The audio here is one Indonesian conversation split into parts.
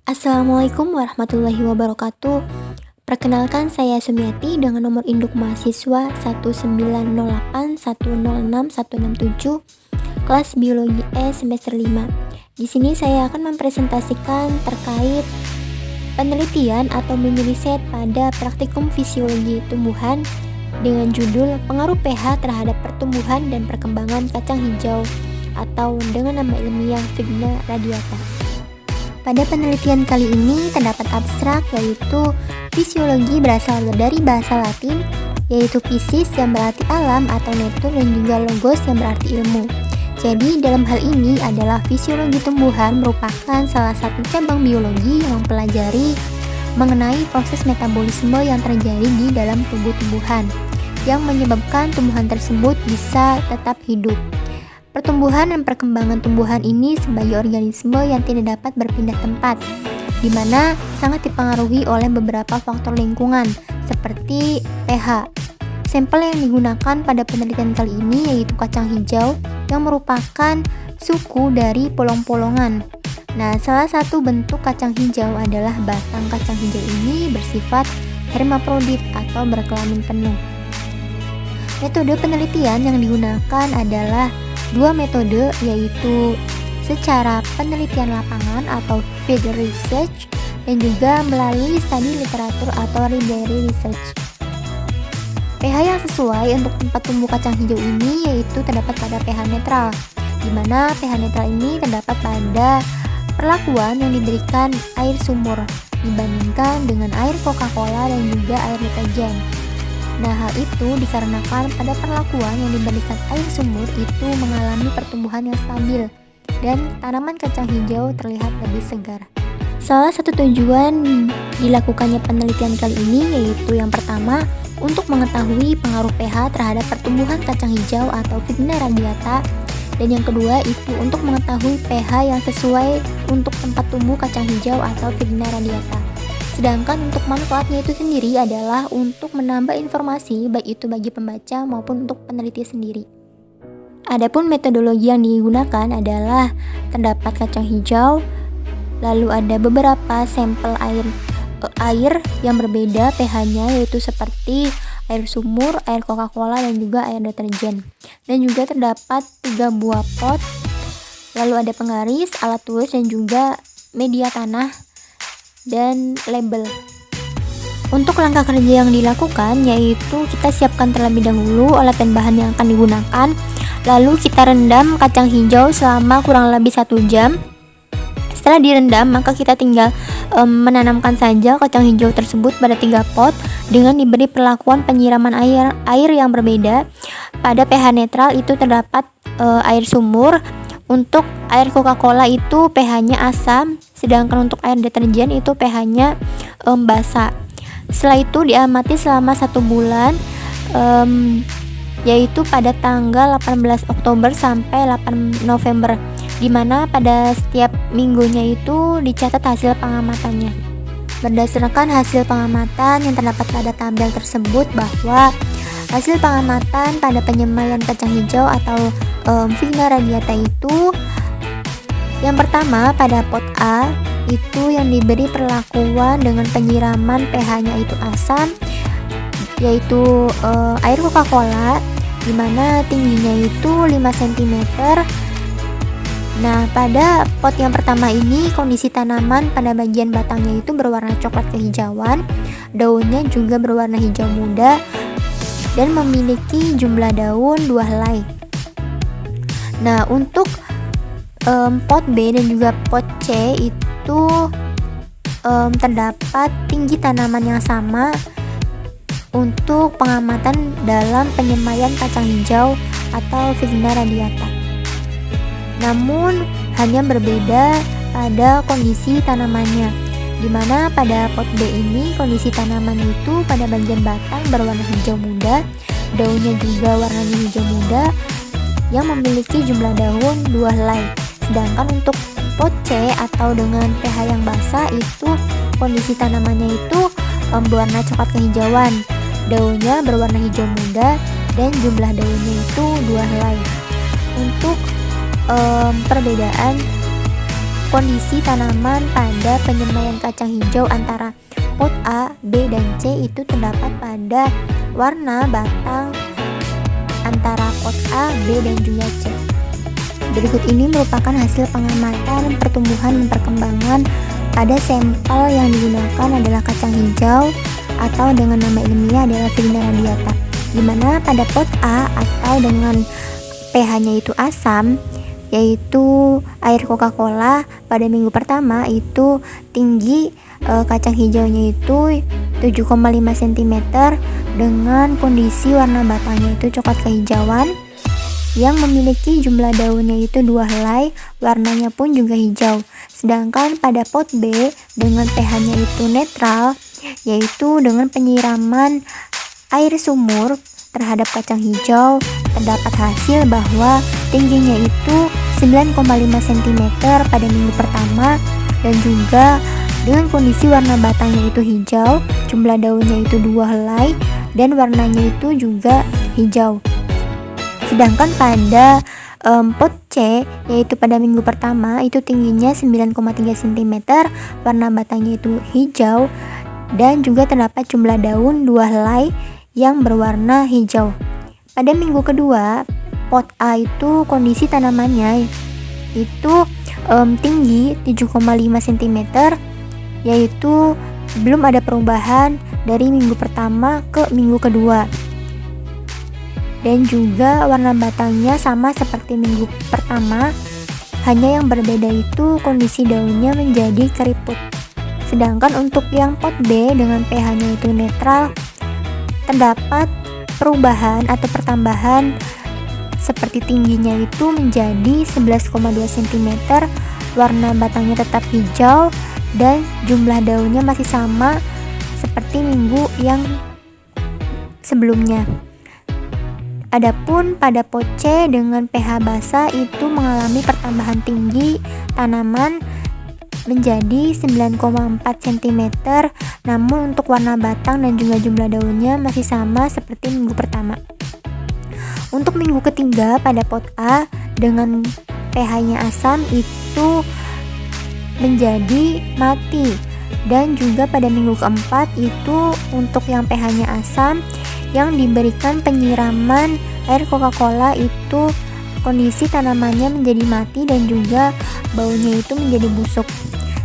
Assalamualaikum warahmatullahi wabarakatuh. Perkenalkan, saya Sumiati dengan nomor induk mahasiswa 19081066167, kelas Biologi E semester 5. Di sini saya akan mempresentasikan terkait penelitian atau mini riset pada praktikum fisiologi tumbuhan dengan judul Pengaruh pH terhadap pertumbuhan dan perkembangan kacang hijau atau dengan nama ilmiah Vigna radiata. Pada penelitian kali ini terdapat abstrak, yaitu fisiologi berasal dari bahasa Latin, yaitu physis yang berarti alam atau nature, dan juga logos yang berarti ilmu. Jadi dalam hal ini adalah fisiologi tumbuhan merupakan salah satu cabang biologi yang mempelajari mengenai proses metabolisme yang terjadi di dalam tubuh tumbuhan yang menyebabkan tumbuhan tersebut bisa tetap hidup. Pertumbuhan dan perkembangan tumbuhan ini sebagai organisme yang tidak dapat berpindah tempat, di mana sangat dipengaruhi oleh beberapa faktor lingkungan, seperti pH. Sampel yang digunakan pada penelitian kali ini yaitu kacang hijau, yang merupakan suku dari polong-polongan. Nah, salah satu bentuk kacang hijau adalah batang kacang hijau ini bersifat hermaprodit atau berkelamin penuh. Metode penelitian yang digunakan adalah dua metode, yaitu secara penelitian lapangan atau field research dan juga melalui studi literatur atau library research. pH yang sesuai untuk tempat tumbuh kacang hijau ini yaitu terdapat pada pH netral, di mana pH netral ini terdapat pada perlakuan yang diberikan air sumur dibandingkan dengan air Coca-Cola dan juga air deterjen. Nah, hal itu dikarenakan pada perlakuan yang diberikan air sumur itu mengalami pertumbuhan yang stabil dan tanaman kacang hijau terlihat lebih segar. Salah satu tujuan dilakukannya penelitian kali ini yaitu yang pertama, untuk mengetahui pengaruh pH terhadap pertumbuhan kacang hijau atau Vigna radiata, dan yang kedua itu untuk mengetahui pH yang sesuai untuk tempat tumbuh kacang hijau atau Vigna radiata. Sedangkan untuk manfaatnya itu sendiri adalah untuk menambah informasi, baik itu bagi pembaca maupun untuk peneliti sendiri. Adapun metodologi yang digunakan adalah terdapat kacang hijau, lalu ada beberapa sampel air yang berbeda pH-nya, yaitu seperti air sumur, air Coca-Cola, dan juga air deterjen. Dan juga terdapat 3 buah pot, lalu ada penggaris, alat tulis, dan juga media tanah dan label. Untuk langkah kerja yang dilakukan yaitu kita siapkan terlebih dahulu alat dan bahan yang akan digunakan, lalu kita rendam kacang hijau selama kurang lebih 1 jam. Setelah direndam, maka kita tinggal menanamkan saja kacang hijau tersebut pada 3 pot dengan diberi perlakuan penyiraman air yang berbeda. Pada pH netral itu terdapat air sumur. Untuk air Coca-Cola itu pH-nya asam, sedangkan untuk air deterjen itu pH-nya basa. Setelah itu diamati selama 1 bulan, yaitu pada tanggal 18 Oktober sampai 8 November, di mana pada setiap minggunya itu dicatat hasil pengamatannya. Berdasarkan hasil pengamatan yang terdapat pada tabel tersebut, bahwa hasil pengamatan pada penyemaian kacang hijau atau Vigna radiata itu, yang pertama pada pot A itu yang diberi perlakuan dengan penyiraman pH-nya itu asam, yaitu air Coca-Cola, di mana tingginya itu 5 cm. Nah, pada pot yang pertama ini kondisi tanaman pada bagian batangnya itu berwarna coklat kehijauan, daunnya juga berwarna hijau muda dan memiliki jumlah daun 2 helai. Nah, untuk pot B dan juga pot C itu terdapat tinggi tanaman yang sama untuk pengamatan dalam penyemaian kacang hijau atau Vigna radiata. Namun hanya berbeda pada kondisi tanamannya, di mana pada pot B ini kondisi tanaman itu pada bagian batang berwarna hijau muda, daunnya juga warnanya hijau muda yang memiliki jumlah daun 2 helai. Sedangkan untuk pot C atau dengan pH yang basa itu kondisi tanamannya itu berwarna coklat kehijauan, daunnya berwarna hijau muda dan jumlah daunnya itu 2 helai. Untuk perbedaan kondisi tanaman pada penyemaian kacang hijau antara pot A, B, dan C itu terdapat pada warna batang antara pot A, B, dan juga C. Berikut ini merupakan hasil pengamatan pertumbuhan dan perkembangan pada sampel yang digunakan adalah kacang hijau atau dengan nama ilmiah adalah Virina radiata, di mana pada pot A atau dengan pH-nya itu asam, yaitu air Coca-Cola, pada minggu pertama itu tinggi kacang hijaunya itu 7,5 cm dengan kondisi warna batangnya itu coklat kehijauan yang memiliki jumlah daunnya itu 2 helai, warnanya pun juga hijau. Sedangkan pada pot B dengan pH-nya itu netral, yaitu dengan penyiraman air sumur terhadap kacang hijau, terdapat hasil bahwa tingginya itu 9,5 cm pada minggu pertama dan juga dengan kondisi warna batangnya itu hijau, jumlah daunnya itu 2 helai dan warnanya itu juga hijau. Sedangkan pada pot C, yaitu pada minggu pertama itu tingginya 9,3 cm, warna batangnya itu hijau dan juga terdapat jumlah daun 2 helai yang berwarna hijau. Pada minggu kedua, pot A itu kondisi tanamannya itu tinggi 7,5 cm, yaitu belum ada perubahan dari minggu pertama ke minggu kedua. Dan juga warna batangnya sama seperti minggu pertama, hanya yang berbeda itu kondisi daunnya menjadi keriput. Sedangkan untuk yang pot B dengan pH-nya itu netral, terdapat perubahan atau pertambahan seperti tingginya itu menjadi 11,2 cm, warna batangnya tetap hijau dan jumlah daunnya masih sama seperti minggu yang sebelumnya. Adapun pada pot C dengan pH basa itu mengalami pertambahan tinggi tanaman menjadi 9,4 cm, namun untuk warna batang dan juga jumlah daunnya masih sama seperti minggu pertama. Untuk minggu ketiga pada pot A dengan pH-nya asam itu menjadi mati, dan juga pada minggu keempat itu untuk yang pH-nya asam yang diberikan penyiraman air Coca-Cola itu kondisi tanamannya menjadi mati dan juga baunya itu menjadi busuk.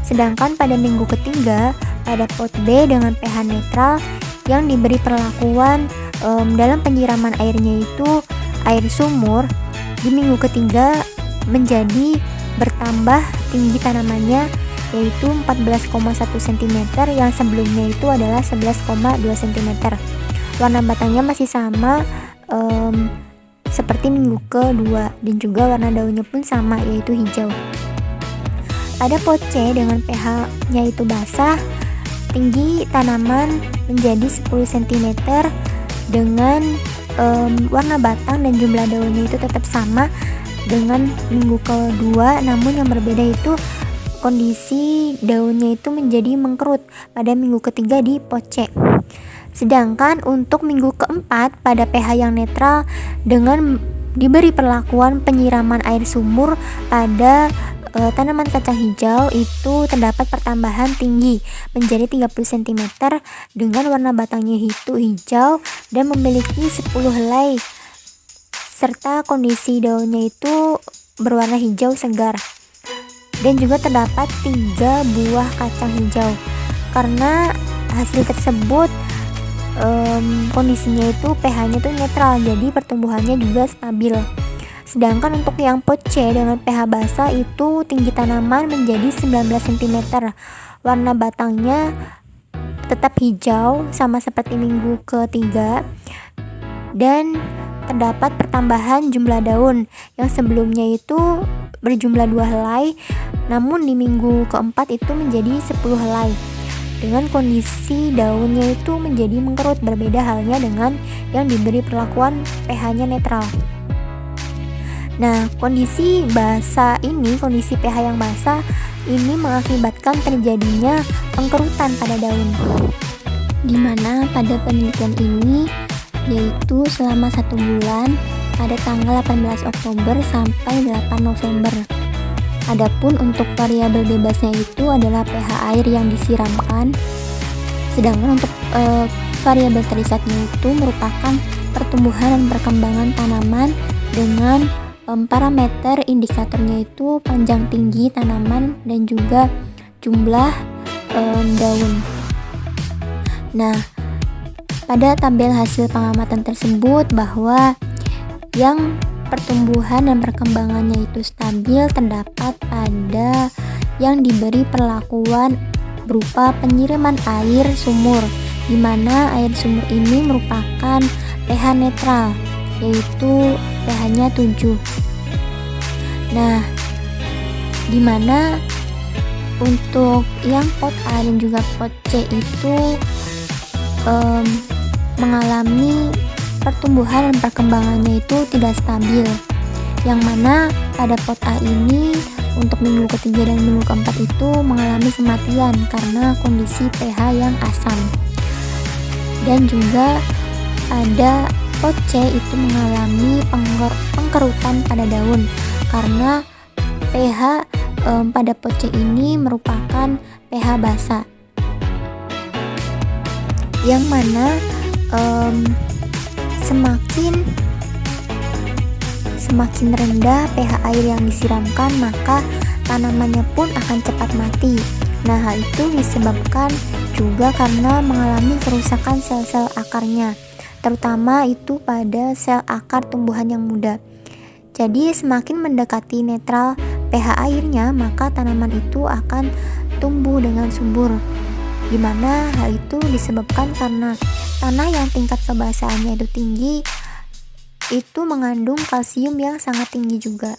Sedangkan pada minggu ketiga pada pot B dengan pH netral yang diberi perlakuan dalam penyiraman airnya itu air sumur, di minggu ketiga menjadi bertambah tinggi tanamannya yaitu 14,1 cm yang sebelumnya itu adalah 11,2 cm. Warna batangnya masih sama seperti minggu kedua dan juga warna daunnya pun sama yaitu hijau. Pada pot C dengan pH-nya itu basah, tinggi tanaman menjadi 10 cm dengan warna batang dan jumlah daunnya itu tetap sama dengan minggu kedua, namun yang berbeda itu kondisi daunnya itu menjadi mengkerut pada minggu ketiga di pot C. Sedangkan untuk minggu keempat pada pH yang netral dengan diberi perlakuan penyiraman air sumur pada tanaman kacang hijau itu terdapat pertambahan tinggi menjadi 30 cm dengan warna batangnya itu hijau dan memiliki 10 helai serta kondisi daunnya itu berwarna hijau segar, dan juga terdapat 3 buah kacang hijau. Karena hasil tersebut kondisinya itu pH-nya tuh netral, jadi pertumbuhannya juga stabil. Sedangkan untuk yang pot C dengan pH basa itu tinggi tanaman menjadi 19 cm, warna batangnya tetap hijau sama seperti minggu ketiga, dan terdapat pertambahan jumlah daun yang sebelumnya itu berjumlah 2 helai, namun di minggu keempat itu menjadi 10 helai dengan kondisi daunnya itu menjadi mengkerut, berbeda halnya dengan yang diberi perlakuan pH-nya netral. Nah, kondisi basah ini, kondisi pH yang basah ini mengakibatkan terjadinya pengkerutan pada daun, dimana pada penelitian ini yaitu selama 1 bulan pada tanggal 18 Oktober sampai 8 November. Adapun untuk variabel bebasnya itu adalah pH air yang disiramkan. Sedangkan untuk variabel teriaknya itu merupakan pertumbuhan dan perkembangan tanaman dengan parameter indikatornya itu panjang tinggi tanaman dan juga jumlah daun. Nah, pada tabel hasil pengamatan tersebut bahwa yang pertumbuhan dan perkembangannya itu stabil terdapat pada yang diberi perlakuan berupa penyiraman air sumur, di mana air sumur ini merupakan pH netral, yaitu pH-nya 7. Nah, di mana untuk yang pot A dan juga pot C itu mengalami pertumbuhan dan perkembangannya itu tidak stabil, yang mana pada pot A ini untuk minggu ketiga dan minggu keempat itu mengalami kematian karena kondisi pH yang asam. Dan juga pada pot C itu mengalami pengkerutan pada daun karena pH pada pot C ini merupakan pH basa, yang mana semakin rendah pH air yang disiramkan, maka tanamannya pun akan cepat mati. Nah, hal itu disebabkan juga karena mengalami kerusakan sel-sel akarnya, terutama itu pada sel akar tumbuhan yang muda. Jadi semakin mendekati netral pH airnya, maka tanaman itu akan tumbuh dengan subur, dimana hal itu disebabkan karena tanah yang tingkat kebasahannya itu tinggi, itu mengandung kalsium yang sangat tinggi juga.